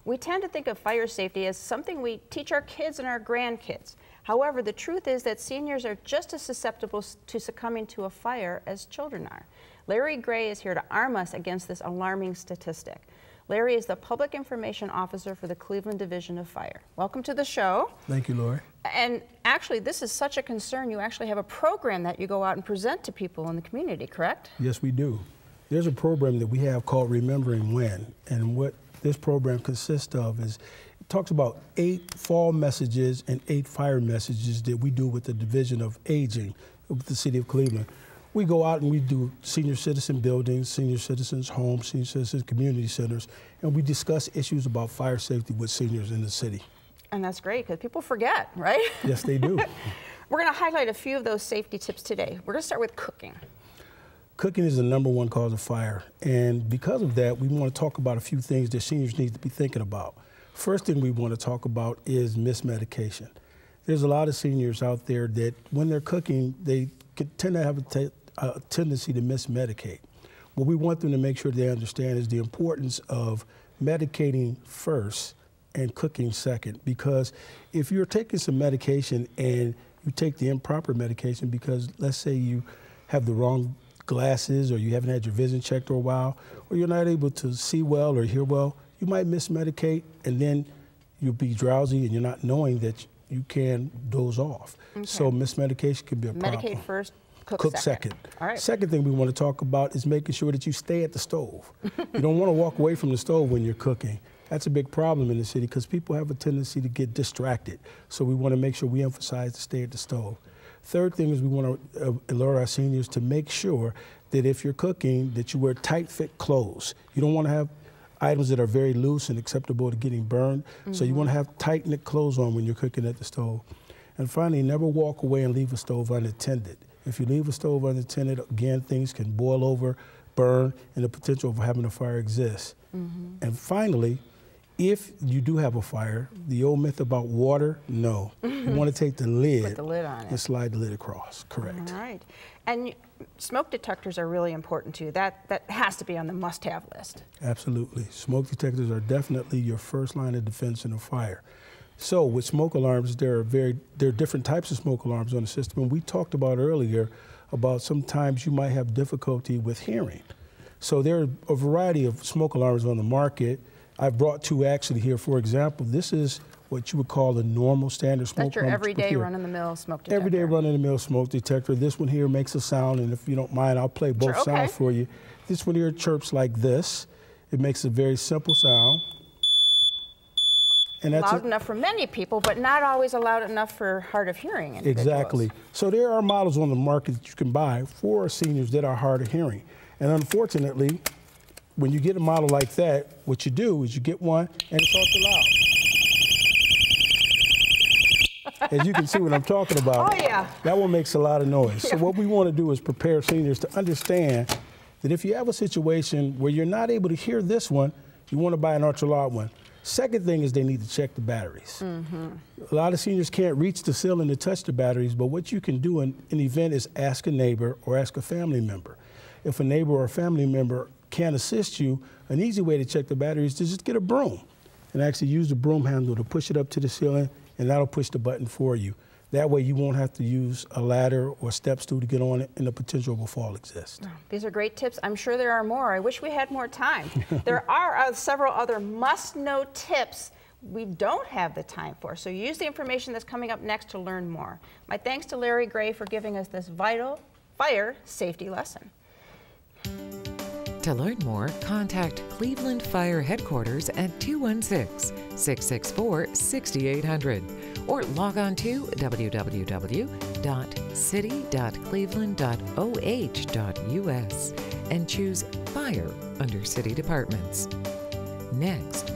We tend to think of fire safety as something we teach our kids and our grandkids. However, the truth is that seniors are just as susceptible to succumbing to a fire as children are. Larry Gray is here to arm us against this alarming statistic. Larry is the Public Information Officer for the Cleveland Division of Fire. Welcome to the show. Thank you, Lori. And actually, this is such a concern. You actually have a program that you go out and present to people in the community, correct? Yes, we do. There's a program that we have called Remembering When, and what this program consists of is it talks about 8 fall messages and 8 fire messages that we do with the Division of Aging with the City of Cleveland. We go out and we do senior citizen buildings, senior citizens' homes, senior citizens' community centers, and we discuss issues about fire safety with seniors in the city. And that's great, because people forget, right? Yes, they do. We're going to highlight a few of those safety tips today. We're going to start with cooking. Cooking is the #1 cause of fire, and because of that, we want to talk about a few things that seniors need to be thinking about. First thing we want to talk about is mismedication. There's a lot of seniors out there that when they're cooking, they tend to have a tendency to mismedicate. What we want them to make sure they understand is the importance of medicating first and cooking second, because if you're taking some medication and you take the improper medication because let's say you have the wrong glasses or you haven't had your vision checked for a while, or you're not able to see well or hear well, you might mismedicate and then you'll be drowsy and you're not knowing that you can doze off. Okay. So mismedication can be a problem. Medicate first, cook second. All right. Second thing we want to talk about is making sure that you stay at the stove. You don't want to walk away from the stove when you're cooking. That's a big problem in the city because people have a tendency to get distracted. So we want to make sure we emphasize to stay at the stove. Third thing is we want to alert our seniors to make sure that if you're cooking, that you wear tight-fit clothes. You don't want to have items that are very loose and acceptable to getting burned. So you want to have tight-knit clothes on when you're cooking at the stove. And finally, never walk away and leave a stove unattended. If you leave a stove unattended, again, things can boil over, burn, and the potential of having a fire exists. And finally, if you do have a fire, the old myth about water, no. You want to take the lid, put the lid on it, and slide the lid across. Correct. All right. And smoke detectors are really important too. That has to be on the must-have list. Absolutely. Smoke detectors are definitely your first line of defense in a fire. So with smoke alarms, there are different types of smoke alarms on the system. And we talked about earlier about sometimes you might have difficulty with hearing. So there are a variety of smoke alarms on the market. I've brought 2 actually here. For example, this is what you would call a normal standard smoke alarm. That's your everyday run-of-the-mill smoke detector. Everyday run-of-the-mill smoke detector. This one here makes a sound, and if you don't mind, I'll play both sounds for you. This one here chirps like this. It makes a very simple sound. And that's loud enough for many people, but not always loud enough for hard of hearing individuals. Exactly. So there are models on the market that you can buy for seniors that are hard of hearing. And unfortunately, when you get a model like that, what you do is you get one and it's ultra loud. As you can see what I'm talking about. Oh, yeah. That one makes a lot of noise. So what we want to do is prepare seniors to understand that if you have a situation where you're not able to hear this one, you want to buy an ultra loud one. Second thing is they need to check the batteries. A lot of seniors can't reach the ceiling to touch the batteries, but what you can do in an event is ask a neighbor or ask a family member. If a neighbor or a family member can't assist you, an easy way to check the batteries is to just get a broom and actually use the broom handle to push it up to the ceiling, and that'll push the button for you. That way you won't have to use a ladder or step stool to get on it, and the potential of a fall exists. These are great tips. I'm sure there are more. I wish we had more time. There are several other must-know tips we don't have the time for, so use the information that's coming up next to learn more. My thanks to Larry Gray for giving us this vital fire safety lesson. To learn more, contact Cleveland Fire Headquarters at 216-664-6800 or log on to www.city.cleveland.oh.us and choose Fire under City Departments. Next,